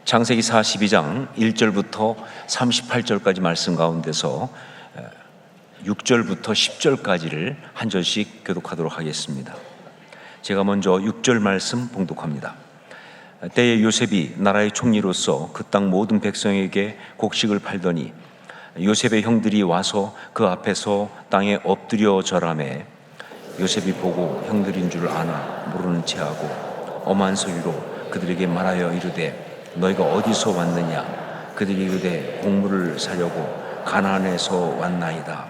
창세기 42장 1절부터 38절까지 말씀 가운데서 6절부터 10절까지를 한 절씩 교독하도록 하겠습니다. 제가 먼저 6절 말씀 봉독합니다. 때에 요셉이 나라의 총리로서 그 땅 모든 백성에게 곡식을 팔더니 요셉의 형들이 와서 그 앞에서 땅에 엎드려 절하매 요셉이 보고 형들인 줄 아나 모르는 체하고 엄한 소리로 그들에게 말하여 이르되 너희가 어디서 왔느냐? 그들이 이르되 곡물을 사려고 가나안에서 왔나이다.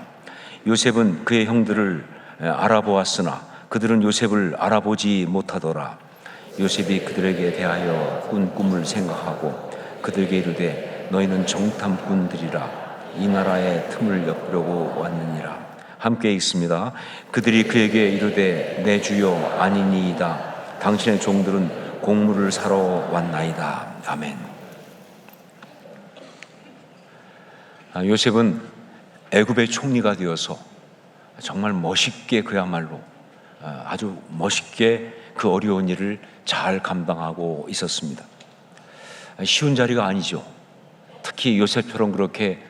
요셉은 그의 형들을 알아보았으나 그들은 요셉을 알아보지 못하더라. 요셉이 그들에게 대하여 꾼 꿈을 생각하고 그들에게 이르되 너희는 정탐꾼들이라 이 나라의 틈을 엿보려고 왔느니라. 함께 읽습니다. 그들이 그에게 이르되 내 주여 아니니이다. 당신의 종들은 곡물을 사러 왔나이다. 아멘. 요셉은 애굽의 총리가 되어서 정말 멋있게, 그야말로 아주 멋있게 그 어려운 일을 잘 감당하고 있었습니다. 쉬운 자리가 아니죠. 특히 요셉처럼 그렇게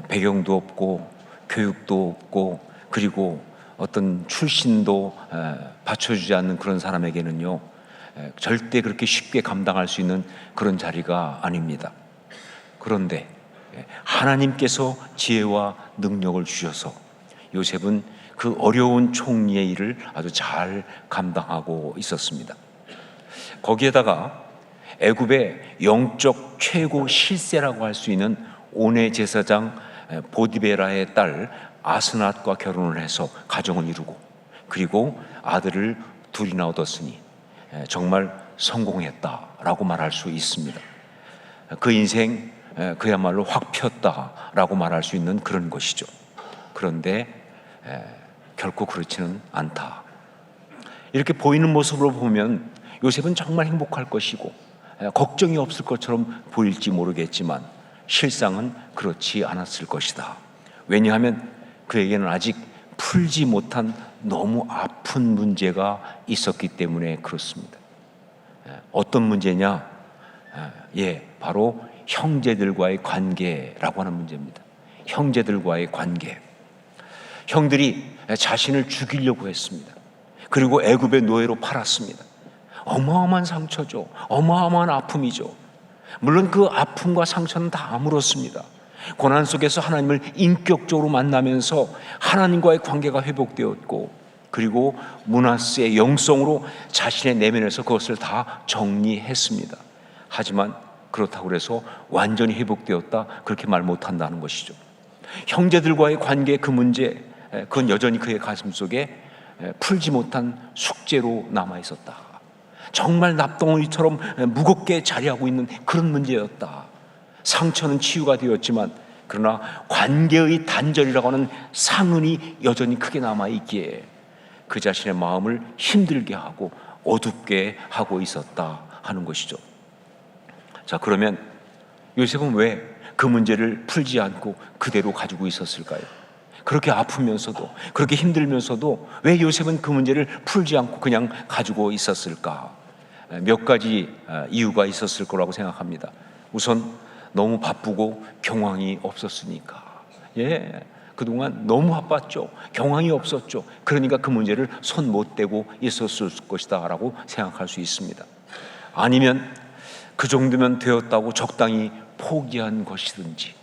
배경도 없고 교육도 없고 그리고 어떤 출신도 받쳐주지 않는 그런 사람에게는요, 절대 그렇게 쉽게 감당할 수 있는 그런 자리가 아닙니다. 그런데 하나님께서 지혜와 능력을 주셔서 요셉은 그 어려운 총리의 일을 아주 잘 감당하고 있었습니다. 거기에다가 애굽의 영적 최고 실세라고 할 수 있는 온의 제사장 보디베라의 딸 아스낫과 결혼을 해서 가정을 이루고 그리고 아들을 둘이나 얻었으니 정말 성공했다라고 말할 수 있습니다. 그 인생 그야말로 확 폈다라고 말할 수 있는 그런 것이죠. 그런데 결코 그렇지는 않다. 이렇게 보이는 모습으로 보면 요셉은 정말 행복할 것이고 걱정이 없을 것처럼 보일지 모르겠지만 실상은 그렇지 않았을 것이다. 왜냐하면 그에게는 아직 풀지 못한 너무 아픈 문제가 있었기 때문에 그렇습니다. 어떤 문제냐? 바로 형제들과의 관계라고 하는 문제입니다. 형제들과의 관계. 형들이 자신을 죽이려고 했습니다. 그리고 애굽의 노예로 팔았습니다. 어마어마한 상처죠. 어마어마한 아픔이죠. 물론 그 아픔과 상처는 다 아물었습니다. 고난 속에서 하나님을 인격적으로 만나면서 하나님과의 관계가 회복되었고 그리고 므낫세의 영성으로 자신의 내면에서 그것을 다 정리했습니다. 하지만 그렇다고 해서 완전히 회복되었다 그렇게 말 못한다는 것이죠. 형제들과의 관계 그 문제, 그건 여전히 그의 가슴 속에 풀지 못한 숙제로 남아있었다. 정말 납덩어리처럼 무겁게 자리하고 있는 그런 문제였다. 상처는 치유가 되었지만 그러나 관계의 단절이라고 하는 상흔이 여전히 크게 남아있기에 그 자신의 마음을 힘들게 하고 어둡게 하고 있었다 하는 것이죠. 자, 그러면 요셉은 왜 그 문제를 풀지 않고 그대로 가지고 있었을까요? 그렇게 아프면서도 그렇게 힘들면서도 왜 요셉은 그 문제를 풀지 않고 그냥 가지고 있었을까? 몇 가지 이유가 있었을 거라고 생각합니다. 우선 너무 바쁘고 경황이 없었으니까. 그동안 너무 바빴죠. 경황이 없었죠. 그러니까 그 문제를 손 못 대고 있었을 것이다 라고 생각할 수 있습니다. 아니면 그 정도면 되었다고 적당히 포기한 것이든지,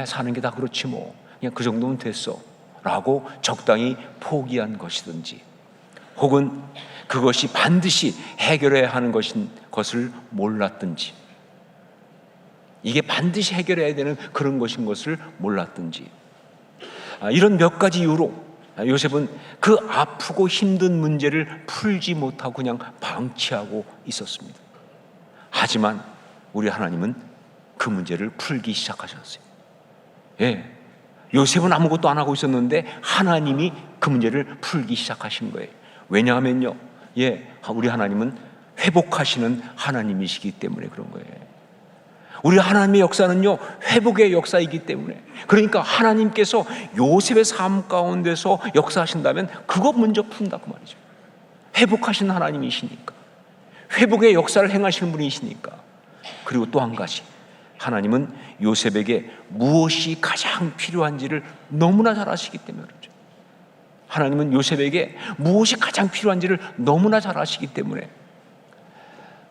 사는 게 다 그렇지 뭐 그냥 그 정도면 됐어 라고 적당히 포기한 것이든지, 혹은 그것이 반드시 해결해야 하는 것을 몰랐든지, 이게 반드시 해결해야 되는 그런 것인 것을 몰랐든지, 이런 몇 가지 이유로 요셉은 그 아프고 힘든 문제를 풀지 못하고 그냥 방치하고 있었습니다. 하지만 우리 하나님은 그 문제를 풀기 시작하셨어요. 요셉은 아무것도 안 하고 있었는데 하나님이 그 문제를 풀기 시작하신 거예요. 왜냐하면요, 우리 하나님은 회복하시는 하나님이시기 때문에 그런 거예요. 우리 하나님의 역사는요, 회복의 역사이기 때문에, 그러니까 하나님께서 요셉의 삶 가운데서 역사하신다면 그것 먼저 푼다 그 말이죠. 회복하신 하나님이시니까, 회복의 역사를 행하시는 분이시니까 그리고 또 한 가지, 하나님은 요셉에게 무엇이 가장 필요한지를 너무나 잘 아시기 때문에 그렇죠. 하나님은 요셉에게 무엇이 가장 필요한지를 너무나 잘 아시기 때문에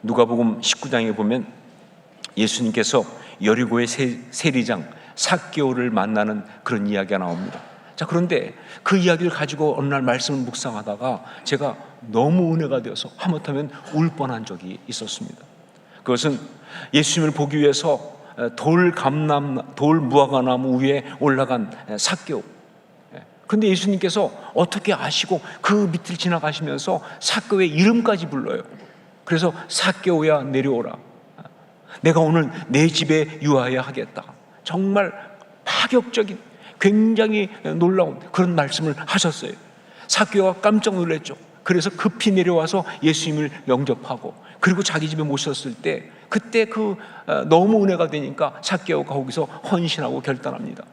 누가복음 19장에 보면 예수님께서 여리고의 세리장 삭개오를 만나는 그런 이야기가 나옵니다. 자, 그런데 그 이야기를 가지고 어느 날 말씀을 묵상하다가 제가 너무 은혜가 되어서 하마터면 울 뻔한 적이 있었습니다. 그것은 예수님을 보기 위해서 돌 무화과나무 위에 올라간 삭개오. 그런데 예수님께서 어떻게 아시고 그 밑을 지나가시면서 삭개오의 이름까지 불러요. 그래서 삭개오야 내려오라. 내가 오늘 내 집에 유하여 하겠다. 정말 파격적인, 굉장히 놀라운 그런 말씀을 하셨어요. 삭개오가 깜짝 놀랐죠. 그래서 급히 내려와서 예수님을 영접하고, 그리고 자기 집에 모셨을 때 그때 너무 은혜가 되니까 삭개오가 거기서 헌신하고 결단합니다.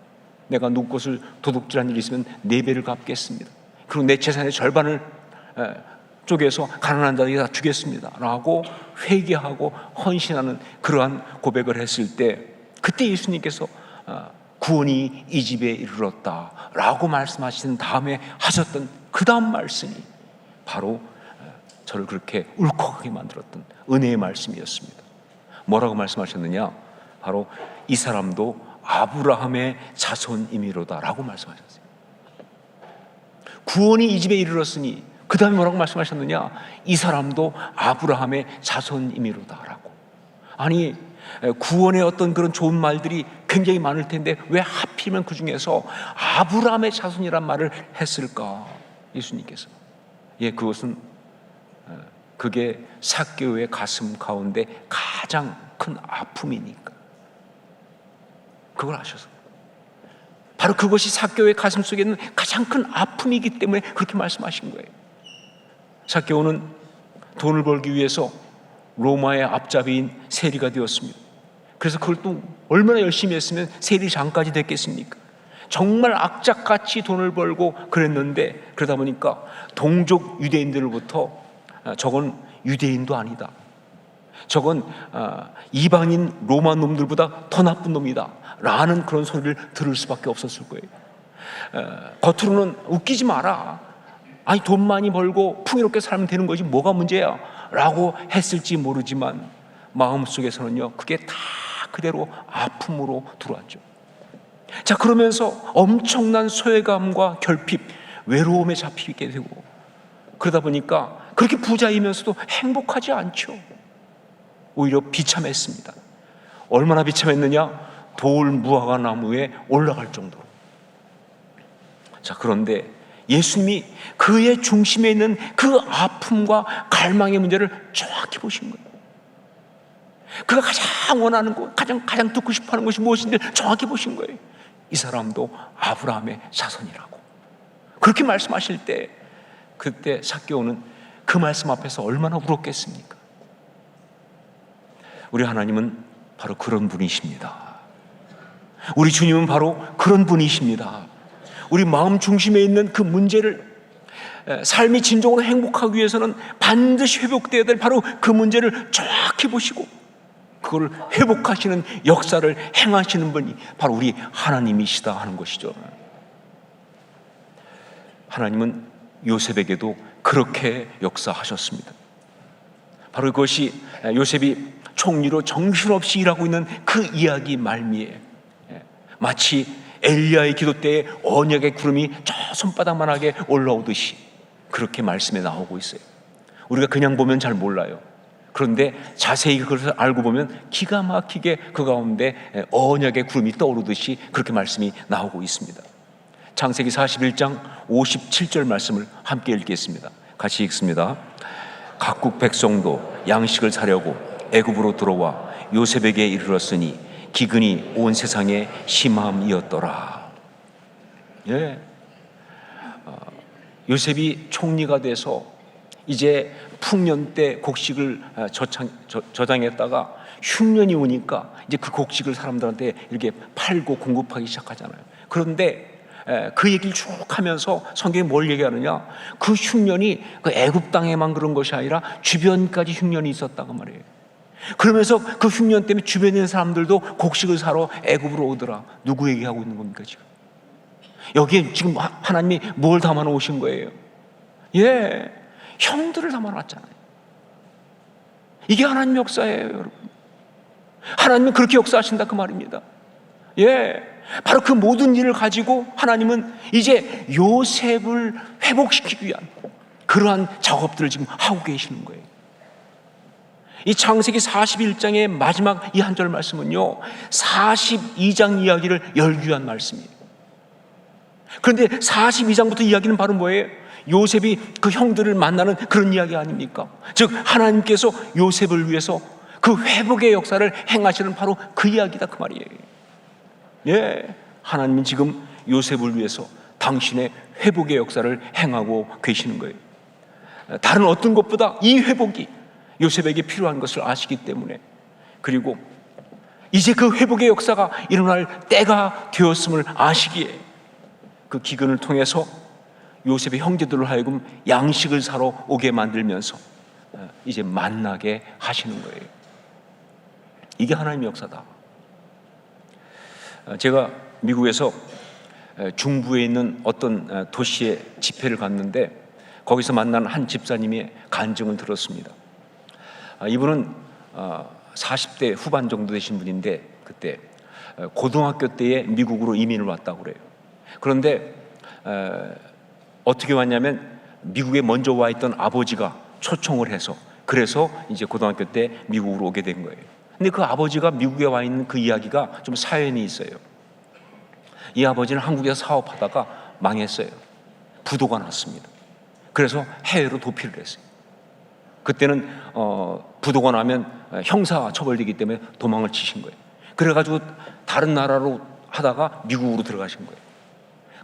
내가 누구 것을 도둑질한 일이 있으면 4배를 갚겠습니다. 그리고 내 재산의 절반을 쪼개서 가난한 자에게 다 주겠습니다 라고 회개하고 헌신하는 그러한 고백을 했을 때, 그때 예수님께서 구원이 이 집에 이르렀다 라고 말씀하신 다음에 하셨던 그 다음 말씀이 바로 저를 그렇게 울컥하게 만들었던 은혜의 말씀이었습니다. 뭐라고 말씀하셨느냐? 바로 이 사람도 아브라함의 자손이미로다 라고 말씀하셨어요. 구원이 이 집에 이르렀으니 그 다음에 뭐라고 말씀하셨느냐? 이 사람도 아브라함의 자손이미로다 라고. 아니, 구원의 어떤 그런 좋은 말들이 굉장히 많을 텐데 왜 하필이면 그 중에서 아브라함의 자손이란 말을 했을까? 예수님께서. 그게 삭개오의 가슴 가운데 가장 큰 아픔이니까 그걸 아셔서, 바로 그것이 삭개오의 가슴 속에 있는 가장 큰 아픔이기 때문에 그렇게 말씀하신 거예요. 삭개오는 돈을 벌기 위해서 로마의 앞잡이인 세리가 되었습니다. 그래서 그걸 또 얼마나 열심히 했으면 세리장까지 됐겠습니까? 정말 악착같이 돈을 벌고 그랬는데, 그러다 보니까 동족 유대인들로부터 저건 유대인도 아니다, 저건 이방인 로마 놈들보다 더 나쁜 놈이다 라는 그런 소리를 들을 수밖에 없었을 거예요. 겉으로는 웃기지 마라, 아니 돈 많이 벌고 풍요롭게 살면 되는 거지 뭐가 문제야 라고 했을지 모르지만 마음속에서는요, 그게 다 그대로 아픔으로 들어왔죠. 자, 그러면서 엄청난 소외감과 결핍, 외로움에 잡히게 되고, 그러다 보니까 그렇게 부자이면서도 행복하지 않죠. 오히려 비참했습니다. 얼마나 비참했느냐? 돌 무화과 나무에 올라갈 정도로. 자, 그런데 예수님이 그의 중심에 있는 그 아픔과 갈망의 문제를 정확히 보신 거예요. 그가 가장 원하는 것, 가장 듣고 싶어하는 것이 무엇인지 정확히 보신 거예요. 이 사람도 아브라함의 자손이라고. 그렇게 말씀하실 때, 그때 삭개오는 그 말씀 앞에서 얼마나 울었겠습니까? 우리 하나님은 바로 그런 분이십니다. 우리 주님은 바로 그런 분이십니다. 우리 마음 중심에 있는 그 문제를, 삶이 진정으로 행복하기 위해서는 반드시 회복되어야 될 바로 그 문제를 정확히 보시고 그걸 회복하시는 역사를 행하시는 분이 바로 우리 하나님이시다 하는 것이죠. 하나님은 요셉에게도 그렇게 역사하셨습니다. 바로 그것이 요셉이 총리로 정신없이 일하고 있는 그 이야기 말미에 마치 엘리야의 기도 때에 언약의 구름이 저 손바닥만하게 올라오듯이 그렇게 말씀에 나오고 있어요. 우리가 그냥 보면 잘 몰라요. 그런데 자세히 그것을 알고 보면 기가 막히게 그 가운데 언약의 구름이 떠오르듯이 그렇게 말씀이 나오고 있습니다. 창세기 41장 57절 말씀을 함께 읽겠습니다. 같이 읽습니다. 각국 백성도 양식을 사려고 애굽으로 들어와 요셉에게 이르렀으니 기근이 온 세상에 심함이었더라. 예. 요셉이 총리가 돼서 이제 풍년 때 곡식을 저장했다가 흉년이 오니까 이제 그 곡식을 사람들한테 이렇게 팔고 공급하기 시작하잖아요. 그런데 그 얘기를 쭉 하면서 성경이 뭘 얘기하느냐? 그 흉년이 그 애굽 땅에만 그런 것이 아니라 주변까지 흉년이 있었다고 말이에요. 그러면서 그 흉년 때문에 주변에 있는 사람들도 곡식을 사러 애굽으로 오더라. 누구 얘기하고 있는 겁니까 지금? 여기에 지금 하나님이 뭘 담아 놓으신 거예요? 예, 형들을 담아 놨잖아요. 이게 하나님 역사예요, 여러분. 하나님은 그렇게 역사하신다 그 말입니다. 예, 바로 그 모든 일을 가지고 하나님은 이제 요셉을 회복시키기 위한 그러한 작업들을 지금 하고 계시는 거예요. 이 창세기 41장의 마지막 이 한 절 말씀은요, 42장 이야기를 열기 위한 말씀이에요. 그런데 42장부터 이야기는 바로 뭐예요? 요셉이 그 형들을 만나는 그런 이야기 아닙니까? 즉 하나님께서 요셉을 위해서 그 회복의 역사를 행하시는 바로 그 이야기다 그 말이에요. 예, 하나님은 지금 요셉을 위해서 당신의 회복의 역사를 행하고 계시는 거예요. 다른 어떤 것보다 이 회복이 요셉에게 필요한 것을 아시기 때문에, 그리고 이제 그 회복의 역사가 일어날 때가 되었음을 아시기에 그 기근을 통해서 요셉의 형제들로 하여금 양식을 사러 오게 만들면서 이제 만나게 하시는 거예요. 이게 하나님의 역사다. 제가 미국에서 중부에 있는 어떤 도시에 집회를 갔는데 거기서 만난 한 집사님의 간증을 들었습니다. 이분은 40대 후반 정도 되신 분인데 그때 고등학교 때에 미국으로 이민을 왔다고 그래요. 그런데 어떻게 왔냐면 미국에 먼저 와 있던 아버지가 초청을 해서, 그래서 이제 고등학교 때 미국으로 오게 된 거예요. 근데 그 아버지가 미국에 와 있는 그 이야기가 좀 사연이 있어요. 이 아버지는 한국에서 사업하다가 망했어요. 부도가 났습니다. 그래서 해외로 도피를 했어요. 그때는 부도가 나면 형사 처벌되기 때문에 도망을 치신 거예요. 그래가지고 다른 나라로 하다가 미국으로 들어가신 거예요.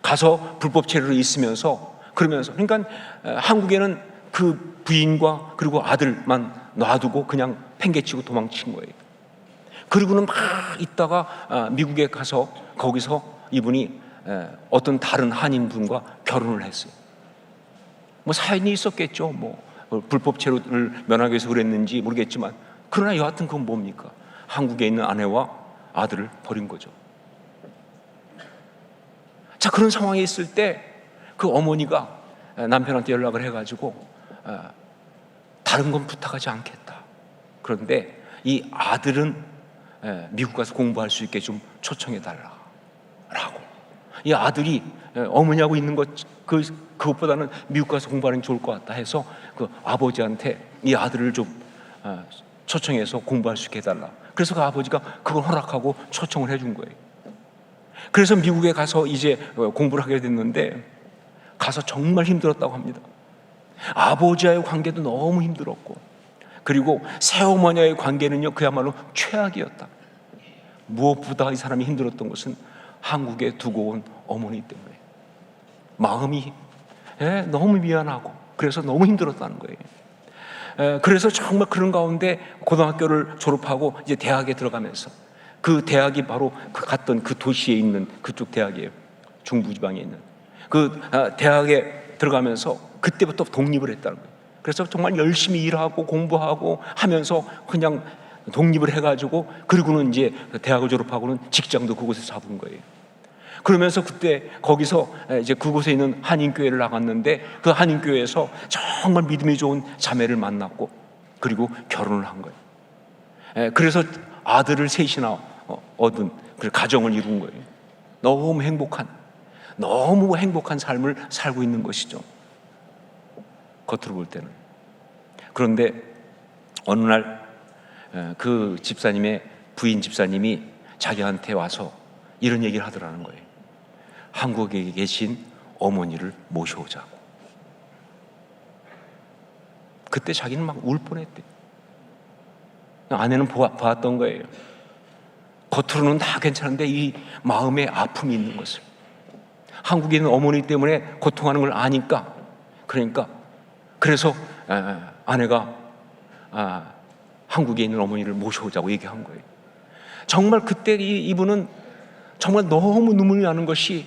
가서 불법 체류로 있으면서, 그러면서, 그러니까 한국에는 그 부인과 그리고 아들만 놔두고 그냥 팽개치고 도망친 거예요. 그리고는 막 있다가 미국에 가서 거기서 이분이 어떤 다른 한인분과 결혼을 했어요. 뭐 사연이 있었겠죠. 뭐 불법 체류를 면하기 위해서 그랬는지 모르겠지만, 그러나 여하튼 그건 뭡니까? 한국에 있는 아내와 아들을 버린 거죠. 자, 그런 상황에 있을 때 그 어머니가 남편한테 연락을 해가지고 다른 건 부탁하지 않겠다. 그런데 이 아들은 미국 가서 공부할 수 있게 좀 초청해 달라고. 이 아들이 어머니하고 있는 것 그것보다는 미국 가서 공부하는 게 좋을 것 같다 해서 그 아버지한테 이 아들을 좀 초청해서 공부할 수 있게 해달라. 그래서 그 아버지가 그걸 허락하고 초청을 해준 거예요. 그래서 미국에 가서 이제 공부를 하게 됐는데 가서 정말 힘들었다고 합니다. 아버지와의 관계도 너무 힘들었고, 그리고 새어머니와의 관계는요 그야말로 최악이었다. 무엇보다 이 사람이 힘들었던 것은 한국에 두고 온 어머니 때문에 마음이 너무 미안하고 그래서 너무 힘들었다는 거예요. 그래서 정말 그런 가운데 고등학교를 졸업하고 이제 대학에 들어가면서, 그 대학이 바로 그 갔던 그 도시에 있는 그쪽 대학이에요. 중부지방에 있는 그 대학에 들어가면서 그때부터 독립을 했다는 거예요. 그래서 정말 열심히 일하고 공부하고 하면서 그냥 독립을 해가지고, 그리고는 이제 대학을 졸업하고는 직장도 그곳에서 잡은 거예요. 그러면서 그때 거기서 이제 그곳에 있는 한인교회를 나갔는데 그 한인교회에서 정말 믿음이 좋은 자매를 만났고 그리고 결혼을 한 거예요. 그래서 아들을 셋이나 얻은 그 가정을 이룬 거예요. 너무 행복한 삶을 살고 있는 것이죠, 겉으로 볼 때는. 그런데 어느 날 그 집사님의 부인 집사님이 자기한테 와서 이런 얘기를 하더라는 거예요. 한국에 계신 어머니를 모셔오자고. 그때 자기는 막 울 뻔했대. 아내는 보았던 거예요. 겉으로는 다 괜찮은데 이 마음에 아픔이 있는 것을, 한국에 있는 어머니 때문에 고통하는 걸 아니까, 그래서 아내가 한국에 있는 어머니를 모셔오자고 얘기한 거예요. 정말 그때 이분은 정말 너무 눈물이 나는 것이,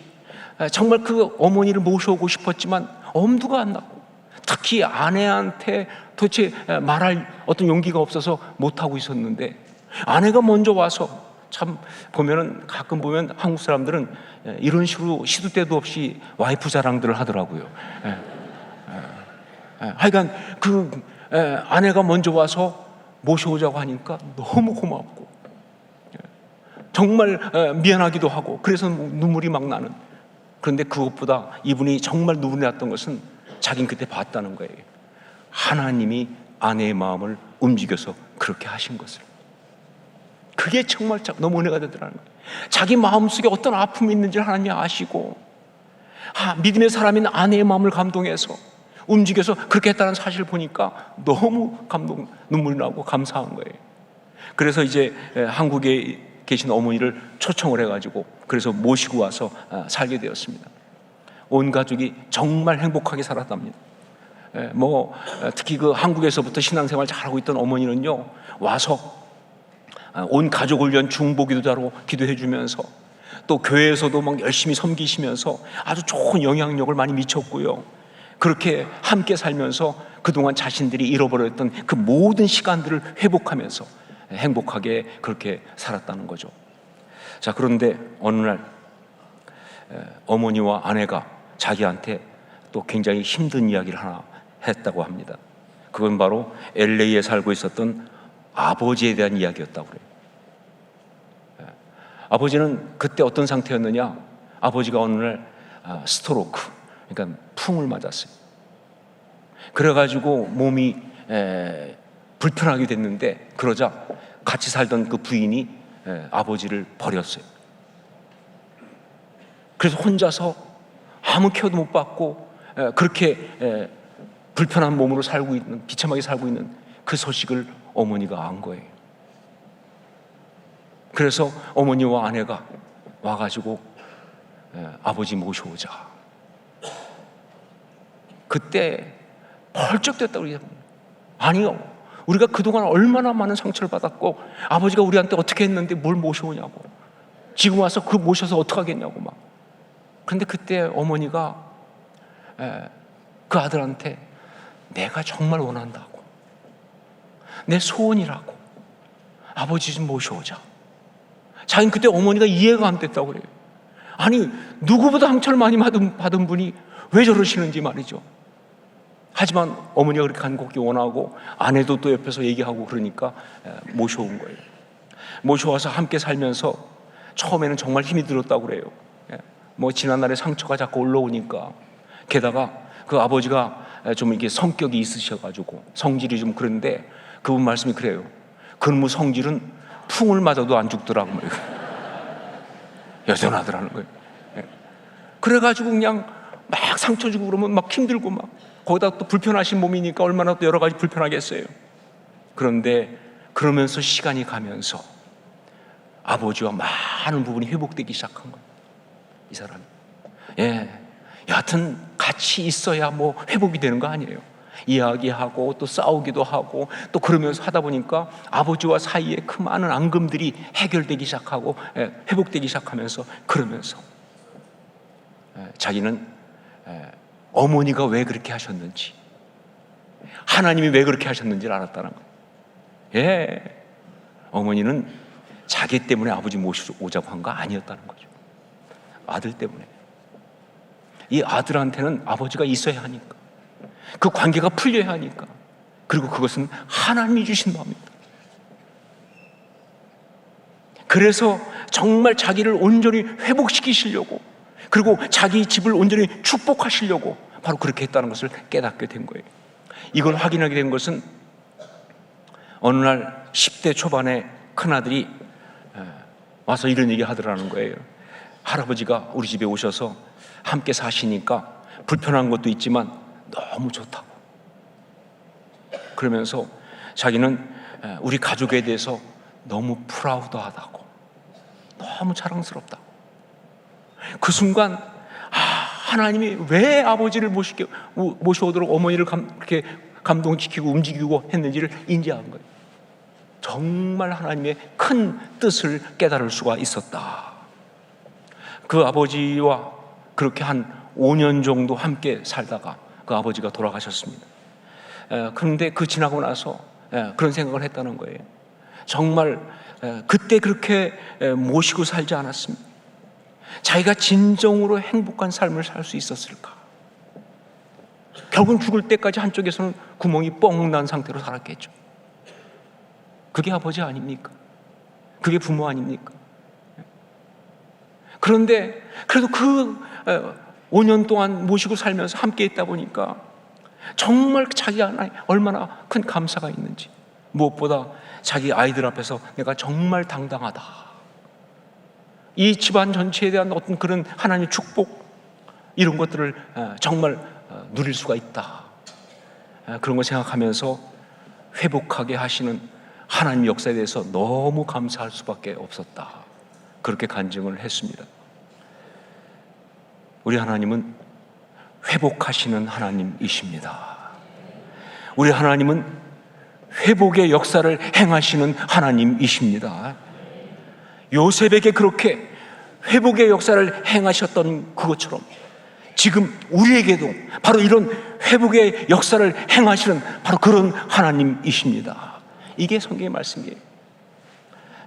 정말 그 어머니를 모셔오고 싶었지만 엄두가 안 나고 특히 아내한테 도대체 말할 어떤 용기가 없어서 못하고 있었는데, 아내가 먼저 와서, 참 보면은 가끔 보면 한국 사람들은 이런 식으로 시도 때도 없이 와이프 자랑들을 하더라고요. 하여간 그 아내가 먼저 와서 모셔오자고 하니까 너무 고맙고 정말 미안하기도 하고, 그래서 눈물이 막 나는. 그런데 그것보다 이분이 정말 눈물이 났던 것은 자긴 그때 봤다는 거예요. 하나님이 아내의 마음을 움직여서 그렇게 하신 것을. 그게 정말 너무 은혜가 되더라는 거예요. 자기 마음속에 어떤 아픔이 있는지를 하나님이 아시고, 믿음의 사람인 아내의 마음을 감동해서 움직여서 그렇게 했다는 사실을 보니까 너무 눈물이 나고 감사한 거예요. 그래서 이제 한국에 계신 어머니를 초청을 해가지고 그래서 모시고 와서 살게 되었습니다. 온 가족이 정말 행복하게 살았답니다. 특히 그 한국에서부터 신앙생활 잘하고 있던 어머니는요, 와서 온 가족을 위한 중보기도자로 기도해 주면서 또 교회에서도 막 열심히 섬기시면서 아주 좋은 영향력을 많이 미쳤고요. 그렇게 함께 살면서 그동안 자신들이 잃어버렸던 그 모든 시간들을 회복하면서 행복하게 그렇게 살았다는 거죠. 자, 그런데 어느 날 어머니와 아내가 자기한테 또 굉장히 힘든 이야기를 하나 했다고 합니다. 그건 바로 LA에 살고 있었던 아버지에 대한 이야기였다고 그래요. 아버지는 그때 어떤 상태였느냐? 아버지가 어느 날 스트로크, 그러니까 풍을 맞았어요. 그래가지고 몸이 불편하게 됐는데, 그러자 같이 살던 그 부인이 아버지를 버렸어요. 그래서 혼자서 아무 케어도 못 받고 그렇게 불편한 몸으로 살고 있는, 비참하게 살고 있는 그 소식을 어머니가 안 거예요. 그래서 어머니와 아내가 와가지고 아버지 모셔오자. 그때 벌쩍 됐다고 그래요. 아니요, 우리가 그동안 얼마나 많은 상처를 받았고 아버지가 우리한테 어떻게 했는데 뭘 모셔오냐고, 지금 와서 그 모셔서 어떡하겠냐고 막. 그런데 그때 어머니가 그 아들한테 내가 정말 원한다고, 내 소원이라고, 아버지 좀 모셔오자. 자기는 그때 어머니가 이해가 안 됐다고 그래요. 아니, 누구보다 상처를 많이 받은 분이 왜 저러시는지 말이죠. 하지만 어머니가 그렇게 간곡히 원하고 아내도 또 옆에서 얘기하고 그러니까 모셔온 거예요. 모셔와서 함께 살면서 처음에는 정말 힘이 들었다고 그래요. 지난날의 상처가 자꾸 올라오니까, 게다가 그 아버지가 좀 이게 성격이 있으셔가지고 성질이 좀 그런데 그분 말씀이 그래요. 그놈의 성질은 풍을 맞아도 안 죽더라고. 여전하더라는 거예요. 그래가지고 그냥 막 상처 주고 그러면 막 힘들고, 막 거기다 또 불편하신 몸이니까 얼마나 또 여러 가지 불편하겠어요. 그런데 그러면서 시간이 가면서 아버지와 많은 부분이 회복되기 시작한 거예요, 이 사람이. 여하튼 같이 있어야 뭐 회복이 되는 거 아니에요. 이야기하고 또 싸우기도 하고 또 그러면서 하다 보니까 아버지와 사이에 그 많은 앙금들이 해결되기 시작하고 회복되기 시작하면서, 그러면서 자기는 어머니가 왜 그렇게 하셨는지, 하나님이 왜 그렇게 하셨는지를 알았다는 거예요. 어머니는 자기 때문에 아버지 모셔오자고 한 거 아니었다는 거죠. 아들 때문에. 이 아들한테는 아버지가 있어야 하니까, 그 관계가 풀려야 하니까, 그리고 그것은 하나님이 주신 마음입니다. 그래서 정말 자기를 온전히 회복시키시려고, 그리고 자기 집을 온전히 축복하시려고 바로 그렇게 했다는 것을 깨닫게 된 거예요. 이걸 확인하게 된 것은 어느 날 10대 초반에 큰아들이 와서 이런 얘기 하더라는 거예요. 할아버지가 우리 집에 오셔서 함께 사시니까 불편한 것도 있지만 너무 좋다고. 그러면서 자기는 우리 가족에 대해서 너무 프라우드하다고, 너무 자랑스럽다고. 그 순간 하나님이 왜 아버지를 모셔오도록 어머니를 그렇게 감동시키고 움직이고 했는지를 인지한 거예요. 정말 하나님의 큰 뜻을 깨달을 수가 있었다. 그 아버지와 그렇게 한 5년 정도 함께 살다가 그 아버지가 돌아가셨습니다. 그런데 그 지나고 나서 그런 생각을 했다는 거예요. 정말 그때 그렇게 모시고 살지 않았습니다. 자기가 진정으로 행복한 삶을 살 수 있었을까? 결국은 죽을 때까지 한쪽에서는 구멍이 뻥 난 상태로 살았겠죠. 그게 아버지 아닙니까? 그게 부모 아닙니까? 그런데 그래도 그 5년 동안 모시고 살면서 함께 있다 보니까 정말 자기 안에 얼마나 큰 감사가 있는지, 무엇보다 자기 아이들 앞에서 내가 정말 당당하다, 이 집안 전체에 대한 어떤 그런 하나님의 축복, 이런 것들을 정말 누릴 수가 있다, 그런 걸 생각하면서 회복하게 하시는 하나님 역사에 대해서 너무 감사할 수밖에 없었다, 그렇게 간증을 했습니다. 우리 하나님은 회복하시는 하나님이십니다. 우리 하나님은 회복의 역사를 행하시는 하나님이십니다. 요셉에게 그렇게 회복의 역사를 행하셨던 그것처럼 지금 우리에게도 바로 이런 회복의 역사를 행하시는 바로 그런 하나님이십니다. 이게 성경의 말씀이에요.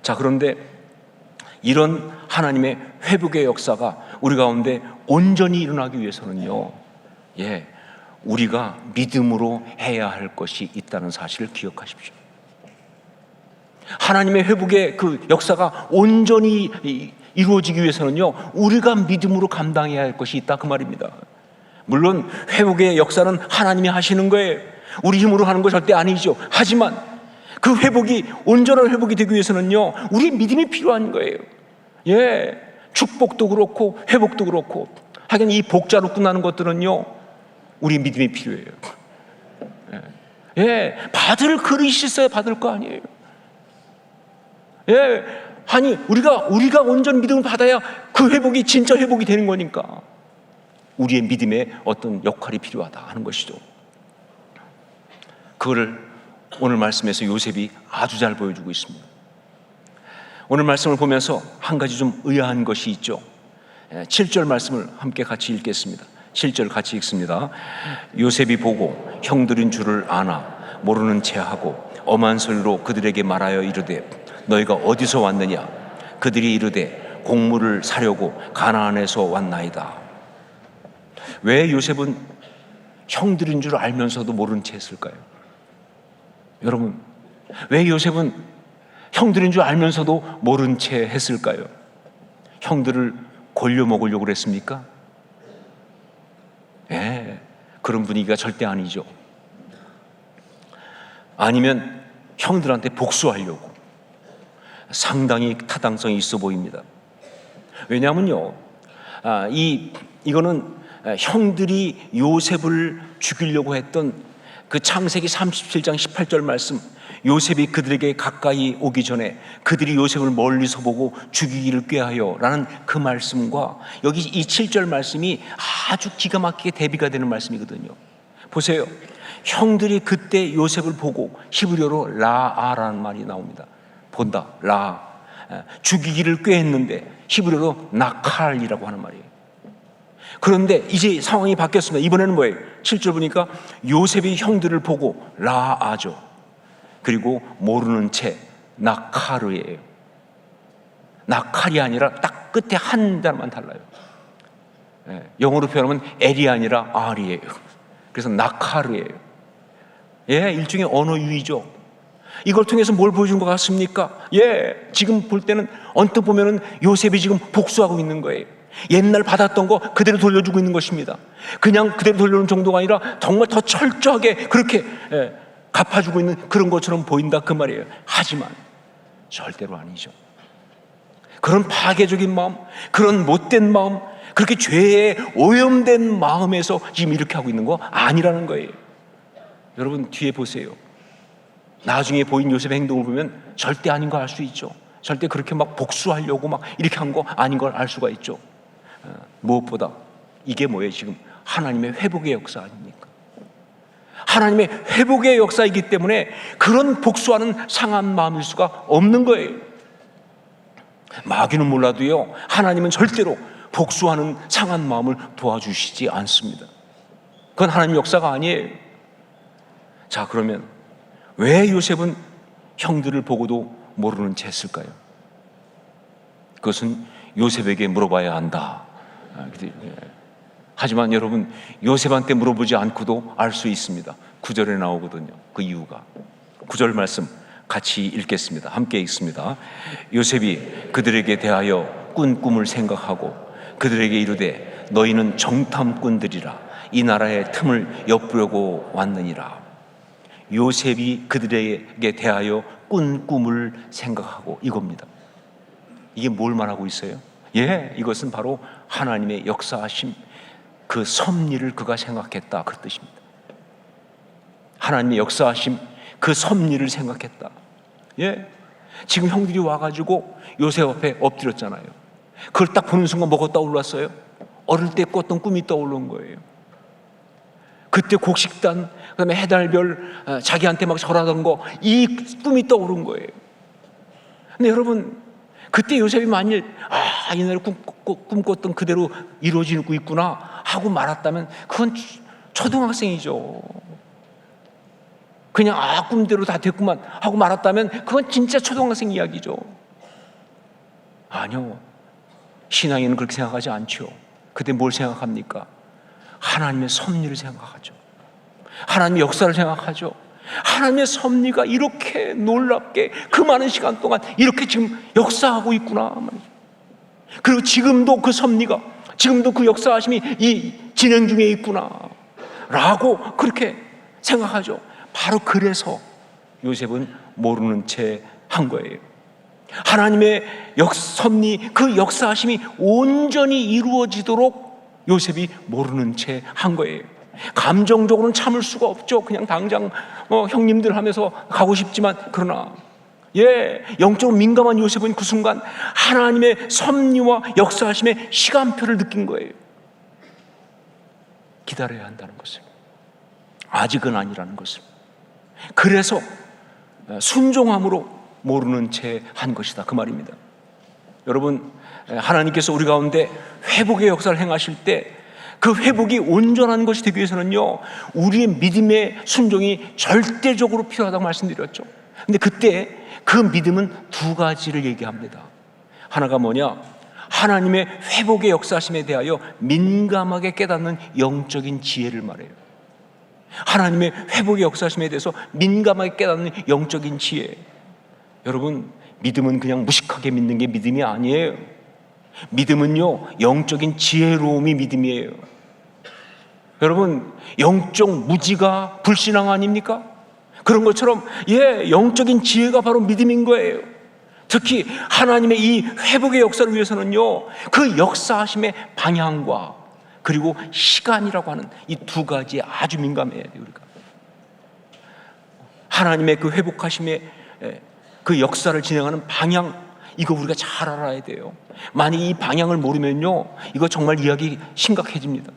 자, 그런데 이런 하나님의 회복의 역사가 우리 가운데 온전히 일어나기 위해서는요, 우리가 믿음으로 해야 할 것이 있다는 사실을 기억하십시오. 하나님의 회복의 그 역사가 온전히 이루어지기 위해서는요, 우리가 믿음으로 감당해야 할 것이 있다, 그 말입니다. 물론 회복의 역사는 하나님이 하시는 거예요. 우리 힘으로 하는 거 절대 아니죠. 하지만 그 회복이, 온전한 회복이 되기 위해서는요, 우리 믿음이 필요한 거예요. 축복도 그렇고 회복도 그렇고, 하긴 이 복자로 끝나는 것들은요, 우리 믿음이 필요해요. 받을 그릇이 있어야 받을 거 아니에요. 아니 우리가 온전 믿음을 받아야 그 회복이 진짜 회복이 되는 거니까 우리의 믿음에 어떤 역할이 필요하다 하는 것이죠. 그거를 오늘 말씀에서 요셉이 아주 잘 보여주고 있습니다. 오늘 말씀을 보면서 한 가지 좀 의아한 것이 있죠. 7절 말씀을 함께 같이 읽겠습니다. 7절 같이 읽습니다. 요셉이 보고 형들인 줄을 아나 모르는 체하고 엄한 소리로 그들에게 말하여 이르되 너희가 어디서 왔느냐? 그들이 이르되 곡물을 사려고 가나안에서 왔나이다. 왜 요셉은 형들인 줄 알면서도 모른 채 했을까요? 여러분, 왜 요셉은 형들인 줄 알면서도 모른 채 했을까요? 형들을 골려 먹으려고 그랬습니까? 그런 분위기가 절대 아니죠. 아니면 형들한테 복수하려고. 상당히 타당성이 있어 보입니다. 왜냐하면요, 이거는 형들이 요셉을 죽이려고 했던 그 창세기 37장 18절 말씀, 요셉이 그들에게 가까이 오기 전에 그들이 요셉을 멀리서 보고 죽이기를 꾀하여 라는 그 말씀과 여기 이 7절 말씀이 아주 기가 막히게 대비가 되는 말씀이거든요. 보세요. 형들이 그때 요셉을 보고 히브리어로 라아라는 말이 나옵니다. 본다, 라. 죽이기를 꾀했는데 히브리어로 나칼이라고 하는 말이에요. 그런데 이제 상황이 바뀌었습니다. 이번에는 뭐예요? 7절 보니까 요셉이 형들을 보고 라아죠. 그리고 모르는 채 나카르예요. 나칼이 아니라 딱 끝에 한 단어만 달라요. 영어로 표현하면 엘이 아니라 알이에요. 그래서 나카르예요. 일종의 언어 유희죠. 이걸 통해서 뭘 보여준 것 같습니까? 지금 볼 때는 언뜻 보면은 요셉이 지금 복수하고 있는 거예요. 옛날 받았던 거 그대로 돌려주고 있는 것입니다. 그냥 그대로 돌려주는 정도가 아니라 정말 더 철저하게 그렇게 갚아주고 있는 그런 것처럼 보인다, 그 말이에요. 하지만 절대로 아니죠. 그런 파괴적인 마음, 그런 못된 마음, 그렇게 죄에 오염된 마음에서 지금 이렇게 하고 있는 거 아니라는 거예요. 여러분 뒤에 보세요. 나중에 보인 요셉의 행동을 보면 절대 아닌 걸 알 수 있죠. 절대 그렇게 막 복수하려고 막 이렇게 한 거 아닌 걸 알 수가 있죠. 무엇보다 이게 뭐예요? 지금 하나님의 회복의 역사 아닙니까? 하나님의 회복의 역사이기 때문에 그런 복수하는 상한 마음일 수가 없는 거예요. 마귀는 몰라도요, 하나님은 절대로 복수하는 상한 마음을 도와주시지 않습니다. 그건 하나님의 역사가 아니에요. 자, 그러면 왜 요셉은 형들을 보고도 모르는 채 했을까요? 그것은 요셉에게 물어봐야 한다. 하지만 여러분, 요셉한테 물어보지 않고도 알 수 있습니다. 9절에 나오거든요. 그 이유가. 9절 말씀 같이 읽겠습니다. 함께 읽습니다. 요셉이 그들에게 대하여 꾼 꿈을 생각하고 그들에게 이르되 너희는 정탐꾼들이라 이 나라의 틈을 엿보려고 왔느니라. 요셉이 그들에게 대하여 꾼 꿈을 생각하고, 이겁니다. 이게 뭘 말하고 있어요? 이것은 바로 하나님의 역사하심, 그 섭리를 그가 생각했다, 그 뜻입니다. 하나님의 역사하심, 그 섭리를 생각했다. 지금 형들이 와가지고 요셉 앞에 엎드렸잖아요. 그걸 딱 보는 순간 뭐가 떠올랐어요? 어릴 때 꿨던 꿈이 떠오른 거예요. 그때 곡식단, 그다음에 해달별, 자기한테 막 절하던 거, 이 꿈이 떠오른 거예요. 근데 여러분, 그때 요셉이 만일 옛날에 꿈꿨던 그대로 이루어지고 있구나 하고 말았다면 그건 초등학생이죠. 그냥 꿈대로 다 됐구만 하고 말았다면 그건 진짜 초등학생 이야기죠. 아니요, 신앙인은 그렇게 생각하지 않죠. 그때 뭘 생각합니까? 하나님의 섭리를 생각하죠. 하나님의 역사를 생각하죠. 하나님의 섭리가 이렇게 놀랍게 그 많은 시간 동안 이렇게 지금 역사하고 있구나. 그리고 지금도 그 섭리가, 지금도 그 역사하심이 이 진행 중에 있구나 라고 그렇게 생각하죠. 바로 그래서 요셉은 모르는 채 한 거예요. 하나님의 섭리, 그 역사하심이 온전히 이루어지도록 요셉이 모르는 채 한 거예요. 감정적으로는 참을 수가 없죠. 그냥 당장 형님들 하면서 가고 싶지만, 그러나 영적으로 민감한 요셉은 그 순간 하나님의 섭리와 역사하심의 시간표를 느낀 거예요. 기다려야 한다는 것을, 아직은 아니라는 것을. 그래서 순종함으로 모르는 채 한 것이다, 그 말입니다. 여러분, 하나님께서 우리 가운데 회복의 역사를 행하실 때 그 회복이 온전한 것이 되기 위해서는요, 우리의 믿음의 순종이 절대적으로 필요하다고 말씀드렸죠. 근데 그때 그 믿음은 두 가지를 얘기합니다. 하나가 뭐냐? 하나님의 회복의 역사심에 대하여 민감하게 깨닫는 영적인 지혜를 말해요. 하나님의 회복의 역사심에 대해서 민감하게 깨닫는 영적인 지혜. 여러분, 믿음은 그냥 무식하게 믿는 게 믿음이 아니에요. 믿음은요, 영적인 지혜로움이 믿음이에요. 여러분, 영적 무지가 불신앙 아닙니까? 그런 것처럼 영적인 지혜가 바로 믿음인 거예요. 특히 하나님의 이 회복의 역사를 위해서는요, 그 역사하심의 방향과 그리고 시간이라고 하는 이 두 가지에 아주 민감해야 돼요. 우리가 하나님의 그 회복하심의 그 역사를 진행하는 방향, 이거 우리가 잘 알아야 돼요. 만약 이 방향을 모르면요, 이거 정말 이야기 심각해집니다.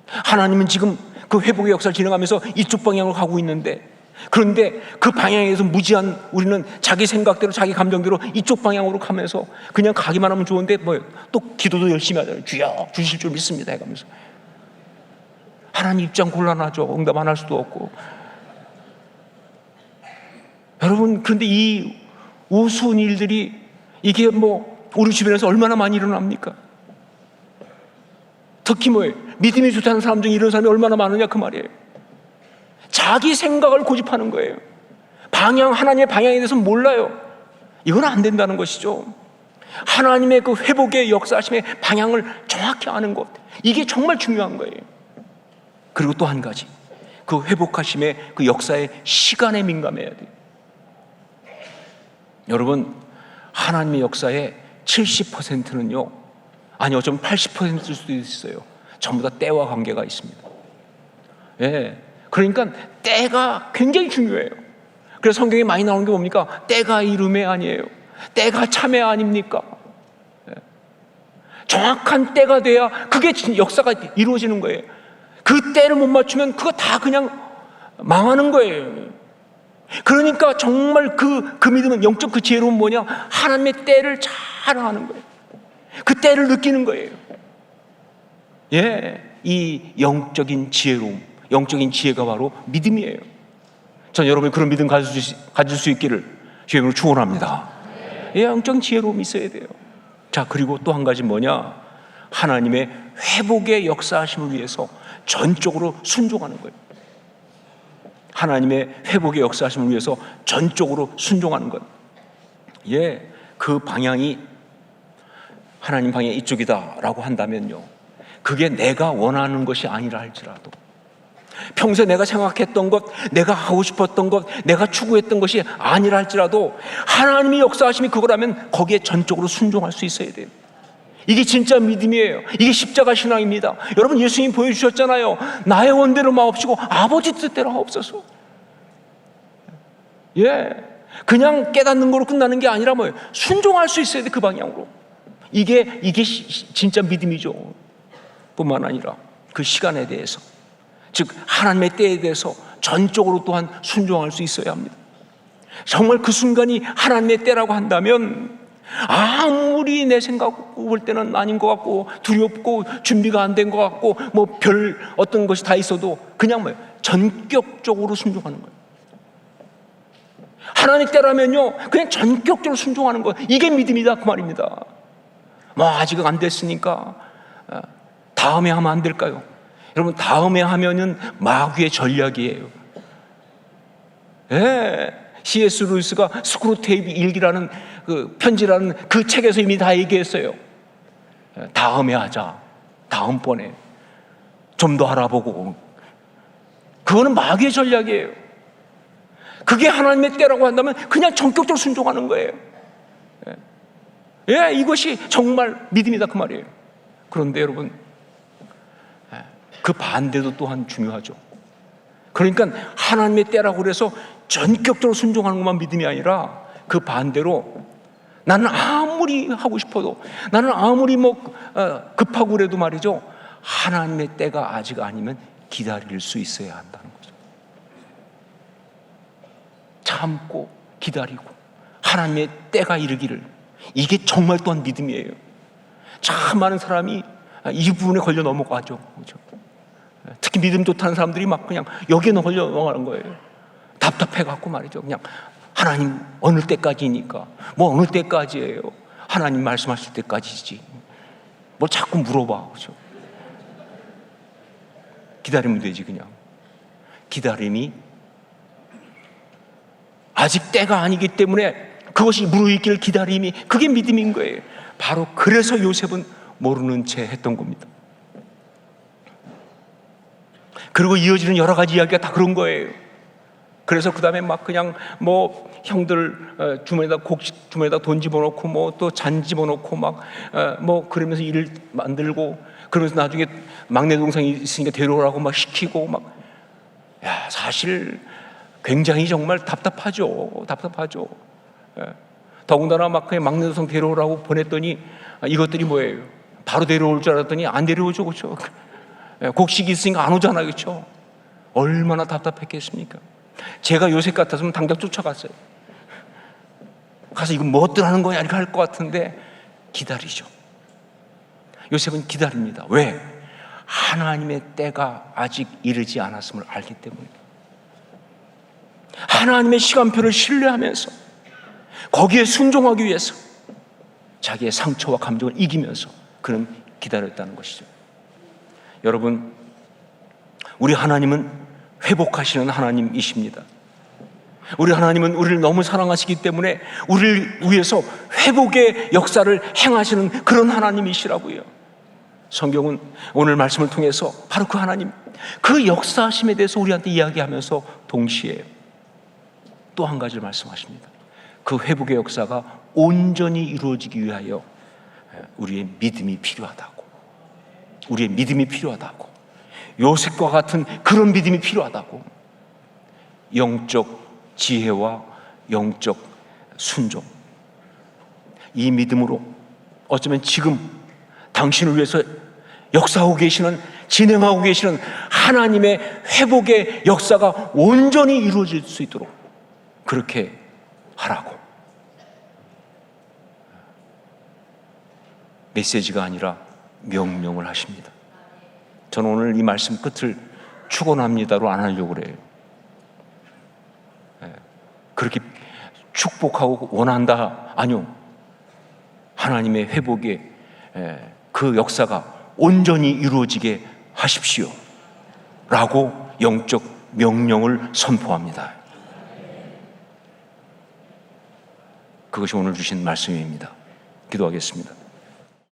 하나님은 지금 그 회복의 역사를 진행하면서 이쪽 방향으로 가고 있는데, 그런데 그 방향에서 무지한 우리는 자기 생각대로, 자기 감정대로 이쪽 방향으로 가면서 그냥 가기만 하면 좋은데 또 기도도 열심히 하잖아요. 주여 주실 줄 믿습니다 해가면서. 하나님 입장 곤란하죠. 응답 안 할 수도 없고. 여러분, 그런데 이 우스운 일들이 이게 우리 주변에서 얼마나 많이 일어납니까? 특히 믿음이 좋다는 사람 중에 이런 사람이 얼마나 많으냐, 그 말이에요. 자기 생각을 고집하는 거예요. 하나님의 방향에 대해서 몰라요. 이건 안 된다는 것이죠. 하나님의 그 회복의 역사하심의 방향을 정확히 아는 것, 이게 정말 중요한 거예요. 그리고 또 한 가지, 그 회복하심의 그 역사의 시간에 민감해야 돼요. 여러분, 하나님의 역사의 70%는요, 아니 어쩌면 80%일 수도 있어요. 전부 다 때와 관계가 있습니다. 그러니까 때가 굉장히 중요해요. 그래서 성경에 많이 나오는 게 뭡니까? 때가 이름에 아니에요. 때가 참에 아닙니까? 정확한 때가 돼야 그게 역사가 이루어지는 거예요. 그 때를 못 맞추면 그거 다 그냥 망하는 거예요. 그러니까 정말 그 믿음은, 영적 그 지혜로운 뭐냐? 하나님의 때를 잘 아는 거예요. 그 때를 느끼는 거예요. 이 영적인 지혜로움, 영적인 지혜가 바로 믿음이에요. 전 여러분이 그런 믿음 가질 수 있기를 주님으로 축원합니다. 영적인 지혜로움이 있어야 돼요. 자, 그리고 또 한 가지 뭐냐? 하나님의 회복의 역사하심을 위해서 전적으로 순종하는 거예요. 하나님의 회복의 역사하심을 위해서 전적으로 순종하는 것. 그 방향이 하나님 방향이 이쪽이다라고 한다면요, 그게 내가 원하는 것이 아니라 할지라도, 평소에 내가 생각했던 것, 내가 하고 싶었던 것, 내가 추구했던 것이 아니라 할지라도 하나님의 역사하심이 그거라면 거기에 전적으로 순종할 수 있어야 돼요. 이게 진짜 믿음이에요. 이게 십자가 신앙입니다. 여러분, 예수님 보여주셨잖아요. 나의 원대로 마옵시고 아버지 뜻대로 하옵소서. 그냥 깨닫는 거로 끝나는 게 아니라 뭐예요? 순종할 수 있어야 돼, 그 방향으로. 이게 진짜 믿음이죠. 뿐만 아니라 그 시간에 대해서, 즉 하나님의 때에 대해서 전적으로 또한 순종할 수 있어야 합니다. 정말 그 순간이 하나님의 때라고 한다면 아무리 내 생각 볼 때는 아닌 것 같고 두렵고 준비가 안 된 것 같고 뭐 별 어떤 것이 다 있어도 그냥 뭐예요? 전격적으로 순종하는 거예요. 하나님 때라면요, 그냥 전격적으로 순종하는 거예요. 이게 믿음이다, 그 말입니다. 뭐 아직 안 됐으니까 다음에 하면 안 될까요? 여러분, 다음에 하면은 마귀의 전략이에요. C.S. 루이스가 스크루테이프 일기라는 그 편지라는 그 책에서 이미 다 얘기했어요. 다음에 하자, 다음번에 좀 더 알아보고. 그거는 마귀의 전략이에요. 그게 하나님의 때라고 한다면 그냥 전격적으로 순종하는 거예요. 이것이 정말 믿음이다, 그 말이에요. 그런데 여러분, 그 반대도 또한 중요하죠. 그러니까 하나님의 때라고 그래서 전격적으로 순종하는 것만 믿음이 아니라 그 반대로 나는 아무리 하고 싶어도, 나는 아무리 급하고 그래도 말이죠, 하나님의 때가 아직 아니면 기다릴 수 있어야 한다는 거죠. 참고 기다리고 하나님의 때가 이르기를, 이게 정말 또한 믿음이에요. 참 많은 사람이 이 부분에 걸려 넘어가죠. 그렇죠? 특히 믿음 좋다는 사람들이 막 그냥 여기에 걸려 넘어가는 거예요. 답답해갖고 말이죠. 그냥 하나님 어느 때까지니까, 뭐 어느 때까지예요? 하나님 말씀하실 때까지지. 뭘 자꾸 물어봐. 그렇죠? 기다리면 되지. 그냥 기다림이 아직 때가 아니기 때문에 그것이 무르익길 기다림이, 그게 믿음인 거예요. 바로 그래서 요셉은 모르는 채 했던 겁니다. 그리고 이어지는 여러 가지 이야기가 다 그런 거예요. 그래서 그 다음에 막 그냥 뭐 형들 주머니에다 돈 집어넣고 뭐 또 잔 집어넣고 막 뭐 그러면서 일을 만들고, 그러면서 나중에 막내 동생이 있으니까 데려오라고 막 시키고 막. 사실 굉장히 정말 답답하죠. 더군다나 막 그냥 막내 동생 데려오라고 보냈더니 이것들이 뭐예요? 바로 데려올 줄 알았더니 안 데려오죠. 그렇죠? 곡식이 있으니까 안 오잖아요. 그렇죠? 얼마나 답답했겠습니까? 제가 요셉 같았으면 당장 쫓아갔어요. 가서 이거 뭐 어떠라는 거야? 이렇게 할 것 같은데 기다리죠. 요셉은 기다립니다. 왜? 하나님의 때가 아직 이르지 않았음을 알기 때문에. 하나님의 시간표를 신뢰하면서 거기에 순종하기 위해서 자기의 상처와 감정을 이기면서 그는 기다렸다는 것이죠. 여러분, 우리 하나님은 회복하시는 하나님이십니다. 우리 하나님은 우리를 너무 사랑하시기 때문에 우리를 위해서 회복의 역사를 행하시는 그런 하나님이시라고요. 성경은 오늘 말씀을 통해서 바로 그 하나님, 그 역사하심에 대해서 우리한테 이야기하면서 동시에 또 한 가지를 말씀하십니다. 그 회복의 역사가 온전히 이루어지기 위하여 우리의 믿음이 필요하다고. 우리의 믿음이 필요하다고. 요셉과 같은 그런 믿음이 필요하다고. 영적 지혜와 영적 순종. 이 믿음으로 어쩌면 지금 당신을 위해서 역사하고 계시는, 진행하고 계시는 하나님의 회복의 역사가 온전히 이루어질 수 있도록 그렇게 하라고. 메시지가 아니라 명령을 하십니다. 저는 오늘 이 말씀 끝을 축원합니다로 안 하려고 그래요. 그렇게 축복하고 원한다? 아니요. 하나님의 회복의 그 역사가 온전히 이루어지게 하십시오 라고 영적 명령을 선포합니다. 그것이 오늘 주신 말씀입니다. 기도하겠습니다.